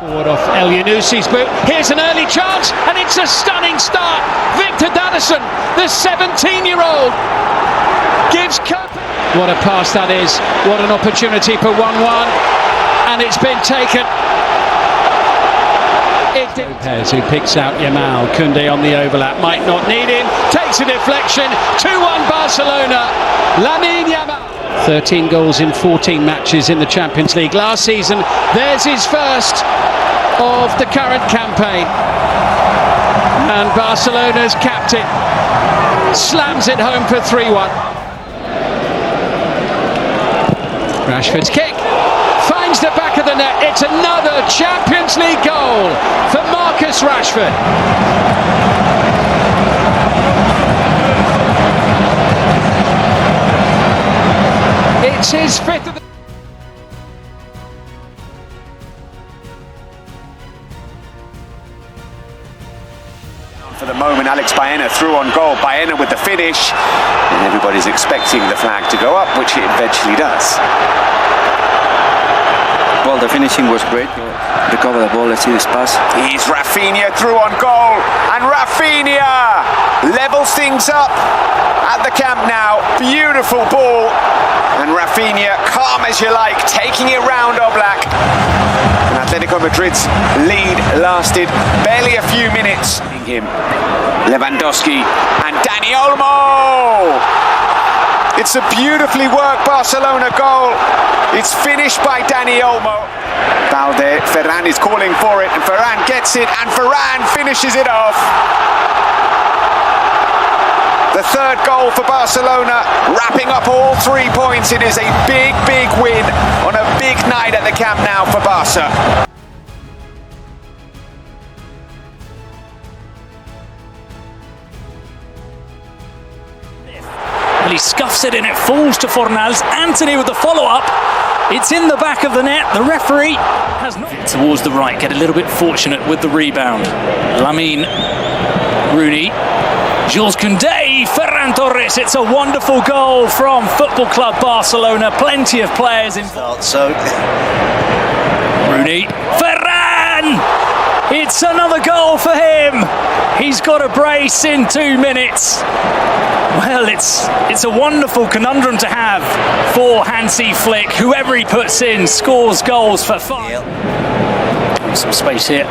Forward off El Yunusi's boot. Here's an early chance, and it's a stunning start. Victor Dannison, the 17-year-old, gives Cup. What a pass that is. What an opportunity for 1-1. And it's been taken. Lopez, who picks out Yamal. Koundé on the overlap. Might not need him. Takes a deflection. 2-1 Barcelona. Lamine Yamal. 13 goals in 14 matches in the Champions League last season. There's his first of the current campaign. And Barcelona's captain slams it home for 3-1. Rashford's kick finds the back of the net. It's another Champions League goal for Marcus Rashford. It's his fifth of the... For the moment, Alex Baena through on goal. Baena with the finish, and everybody's expecting the flag to go up, which it eventually does. Well, the finishing was great. Recover the ball, let's see this pass. Here's Rafinha through on goal, and Rafinha levels things up at the Camp Nou. Beautiful ball, and Rafinha, calm as you like, taking it round Oblak. And Atletico Madrid's lead lasted barely a few minutes. Him, Lewandowski and Dani Olmo. It's a beautifully worked Barcelona goal. It's finished by Dani Olmo. Valde, Ferran is calling for it, and Ferran gets it, and Ferran finishes it off. The third goal for Barcelona, wrapping up all 3 points. It is a big, big win on a big night at the Camp Nou for Barca. Well, he scuffs it and it falls to Fornals. Anthony with the follow-up. It's in the back of the net. The referee has not... Towards the right, get a little bit fortunate with the rebound. Lamine, Rooney, Jules Koundé, Ferran Torres. It's a wonderful goal from Football Club Barcelona. Plenty of players involved. So, Rooney, Ferran! It's another goal for him. He's got a brace in 2 minutes. Well, it's a wonderful conundrum to have for Hansi Flick. Whoever he puts in scores goals for fun. Some space here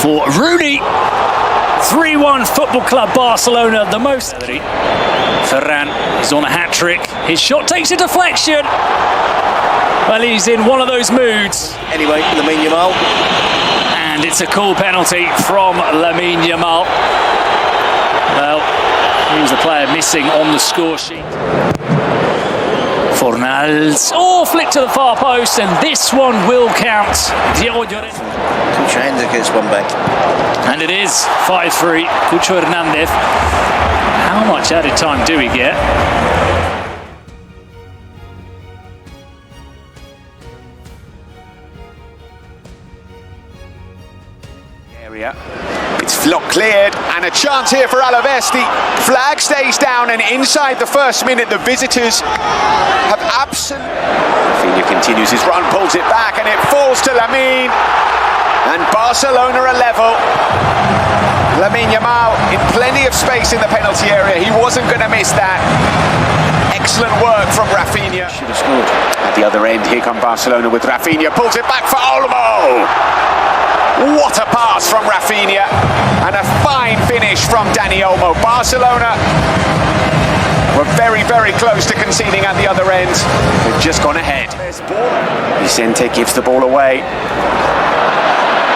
for Rooney. 3-1 Football Club Barcelona, the most. Ferran is on a hat-trick. His shot takes a deflection. Well, he's in one of those moods. anyway, Lamine Yamal. And it's a cool penalty from Lamine Yamal. Well, he was the player missing on the score sheet. Fornals. Oh, flick to the far post, and this one will count. Cucho Hernandez gets one back. And it is 5-3. Cucho Hernandez. How much added time do we get? It's cleared, and a chance here for Alaves. The flag stays down, and inside the first minute, the visitors have Rafinha continues his run, pulls it back, and it falls to Lamine. And Barcelona are level. Lamine Yamal in plenty of space in the penalty area. He wasn't going to miss that. Excellent work from Rafinha. Should have scored. At the other end, here come Barcelona with Rafinha. Pulls it back for Olmo. What a pass from Rafinha, and a fine finish from Dani Olmo. Barcelona were very, very close to conceding at the other end. They've just gone ahead. Vicente gives the ball away.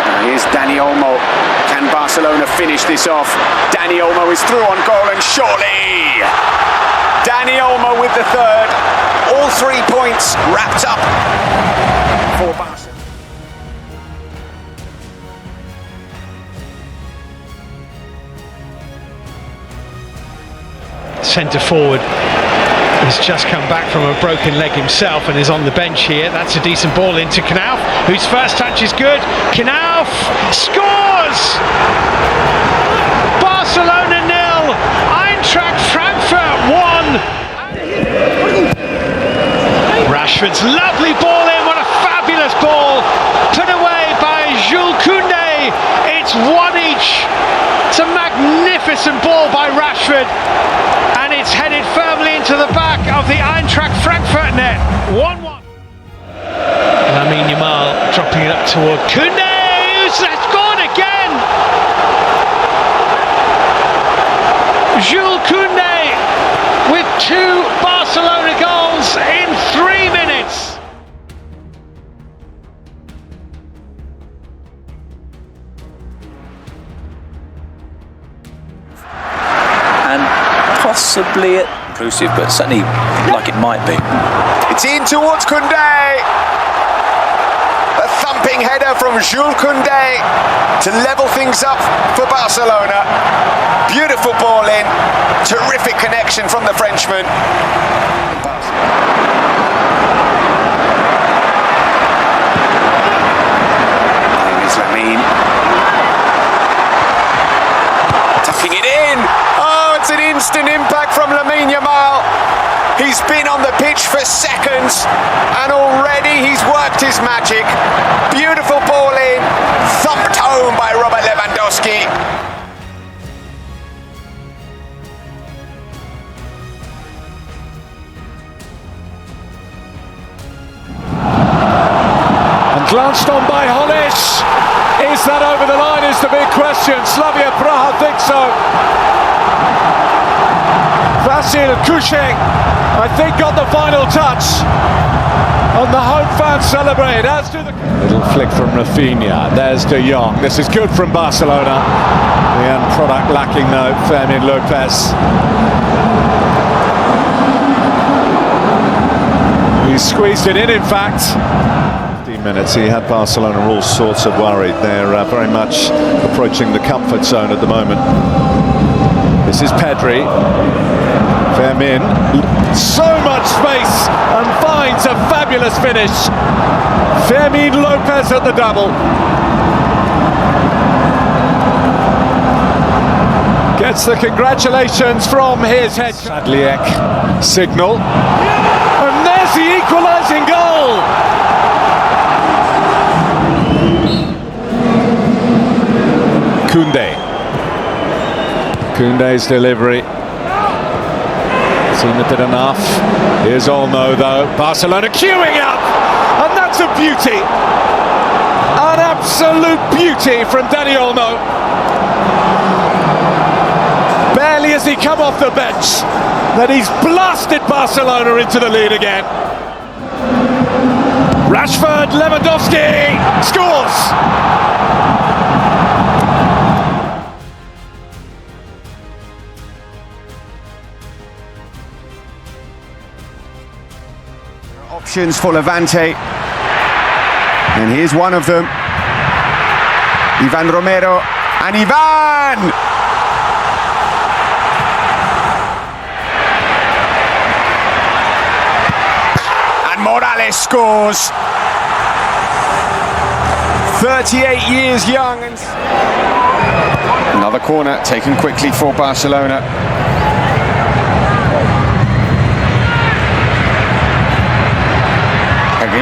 Now here's Dani Olmo. Can Barcelona finish this off? Dani Olmo is through on goal, and surely Dani Olmo with the third. All 3 points wrapped up for Barcelona. Centre forward has just come back from a broken leg himself and is on the bench here. That's a decent ball into Knauf, whose first touch is good. Knauf scores! Barcelona 0, Eintracht Frankfurt 1. Rashford's lovely ball in, what a fabulous ball, put away by Jules It's a magnificent ball by Rashford, and it's headed firmly into the back of the Eintracht Frankfurt net. 1-1. Lamine Yamal dropping it up toward Koundé, who's scored again. Jules Koundé with 2 Barcelona goals in 3 minutes. And possibly inclusive, but certainly like it might be. It's in towards Koundé. A thumping header from Jules Koundé to level things up for Barcelona. Beautiful ball in. Terrific connection from the Frenchman. Here is Lamine. Tucking it in. Oh, it's an instant impact from Lamine Yamal. He's been on the pitch for seconds and already he's worked his magic. Beautiful ball in, thumped home by Robert Lewandowski. And glanced on by Hollis. Is that over the line is the big question. Slavia Praha think so. Vasil Kushing, I think, got the final touch on the home fans celebrate, as do the... Little flick from Rafinha, there's De Jong. This is good from Barcelona. The end product lacking though, Fermin Lopez. He squeezed it in fact. 15 minutes, he had Barcelona all sorts of worried. They're very much approaching the comfort zone at the moment. This is Pedri. Fermin, so much space and finds a fabulous finish. Fermin Lopez at the double. Gets the congratulations from his head. Sadliek, signal. And there's the equalising goal. Koundé. Koundé's delivery. Seen it enough. Here's Olmo though. Barcelona queuing up, and that's a beauty. An absolute beauty from Dani Olmo. Barely has he come off the bench that he's blasted Barcelona into the lead again. Rashford, Lewandowski scores. Options for Levante, and here's one of them. Ivan Romero, and Ivan! And Morales scores. 38 years young. Another corner taken quickly for Barcelona.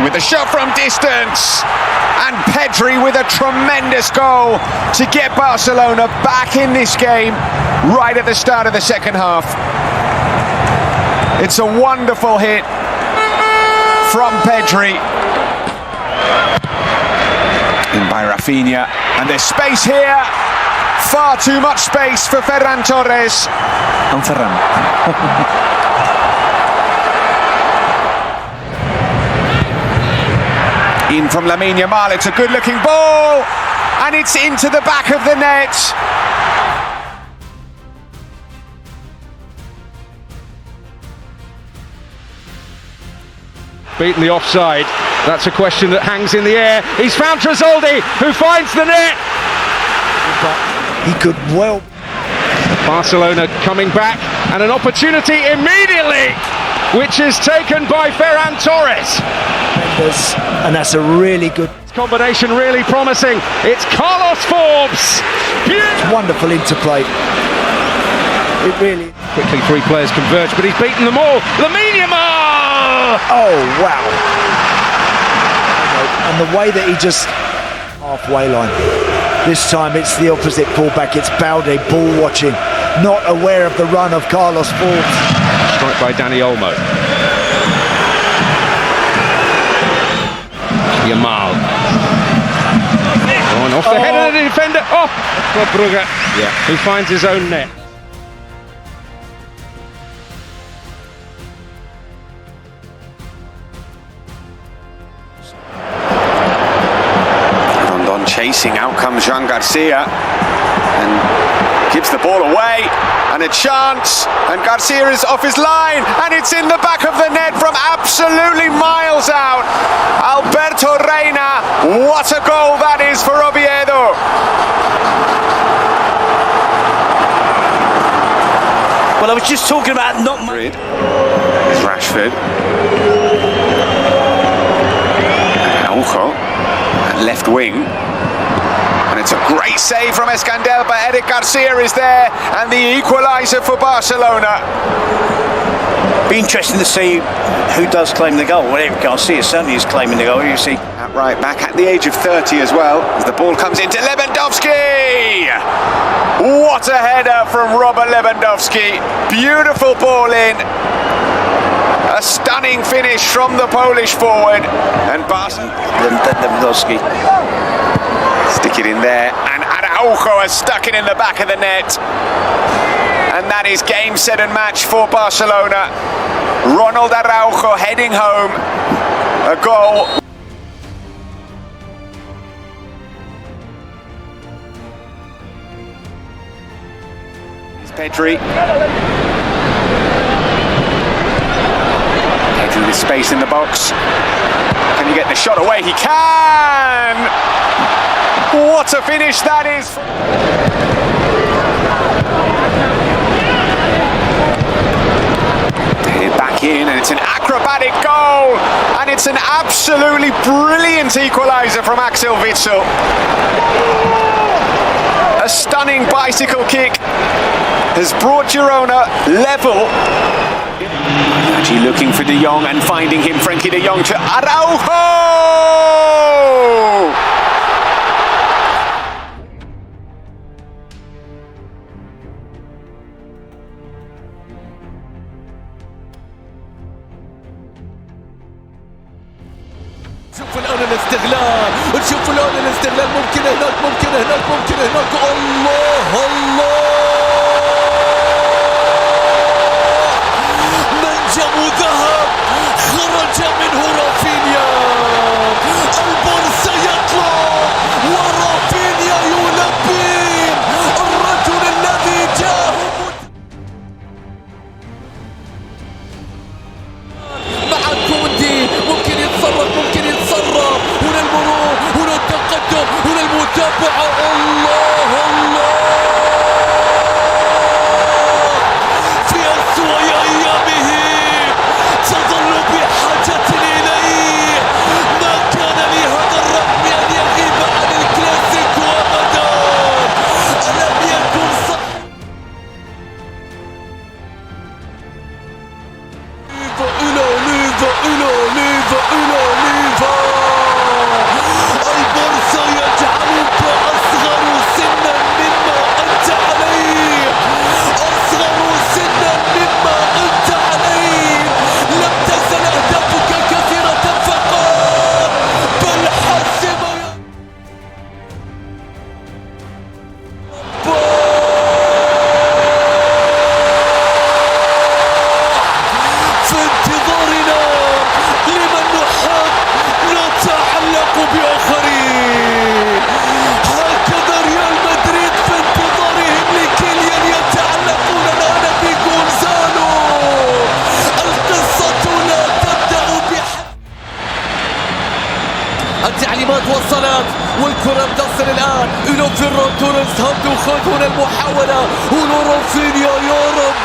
With a shot from distance, and Pedri with a tremendous goal to get Barcelona back in this game right at the start of the second half. It's a wonderful hit from Pedri. In by Rafinha, and there's space here. Far too much space for Ferran Torres. And Ferran. In from Lamine Yamal, it's a good-looking ball, and it's into the back of the net. Beaten the offside. That's a question that hangs in the air. He's found Tresoldi, who finds the net. He could well. Barcelona coming back, and an opportunity immediately, which is taken by Ferran Torres. And that's a really good combination, really promising. It's Carlos Forbes. Wonderful interplay. It really... Quickly 3 players converge, but he's beaten them all. Lamine Yamal! Oh, wow. And the way that he just... halfway line. This time it's the opposite fullback, it's Balde ball watching, not aware of the run of Carlos Forbes. Strike by Dani Olmo. Yamal. Going off the head of the defender. Oh, for Brugge. Yeah, who finds his own net. Chasing, out comes Jean Garcia and gives the ball away, and a chance, and Garcia is off his line, and it's in the back of the net from absolutely miles out. Alberto Reina, what a goal that is for Oviedo. Well, I was just talking about not Madrid. It's Rashford. Araujo at left wing. And it's a great save from Escandel, but Eric Garcia is there, and the equaliser for Barcelona. Be interesting to see who does claim the goal. Well, Eric Garcia certainly is claiming the goal. You see, at right back at the age of 30 as well, as the ball comes into Lewandowski. What a header from Robert Lewandowski! Beautiful ball in. A stunning finish from the Polish forward, and Lewandowski. Stick it in there, and Araujo has stuck it in the back of the net. And that is game, set and match for Barcelona. Ronald Araujo heading home. A goal. It's Pedri. Pedri with space in the box. Can he get the shot away? He can! What a finish that is! Headed back in, and it's an acrobatic goal, and it's an absolutely brilliant equaliser from Axel Witsel. A stunning bicycle kick has brought Girona level. Actually looking for De Jong and finding him, Frenkie De Jong to Araujo! نشوف الآن الاستغلال، نشوف الآن الاستغلال، ممكن هناك، ممكن هناك، ممكن هناك. الله الله، منجم ذهب، خرج منه رافينيا، البارسا يطلع ورافينيا يلبي الرجل الذي جاء مع كوندي. ممكن يتصرف، ممكن يتصرف. هنا المرور، هنا التقدم، هنا المتابعة. الله الله، في أسوأ أيامه تظل بحاجة إليه. ما كان لهذا الرقم أن يغيب عن الكلاسيكو أبدا. ألم يكن صح. البارسا يجعلك أصغر سنا مما أنت عليه، أصغر سنا مما أنت عليه. لم تزل أهدافك كثيرة فقط، بل حاسمة. في انتظارنا لمن نحب نتعلق بآخرين. هكذا ريال مدريد في انتظارهم لكيليان يتعلقون الآن بغونزالو. القصة لا تبدأ التعليمات وصلت، والكرة تصل الآن إلى فيران توريس. هبدو خذ هنا المحاولة، هنا رافينيا. يا رب،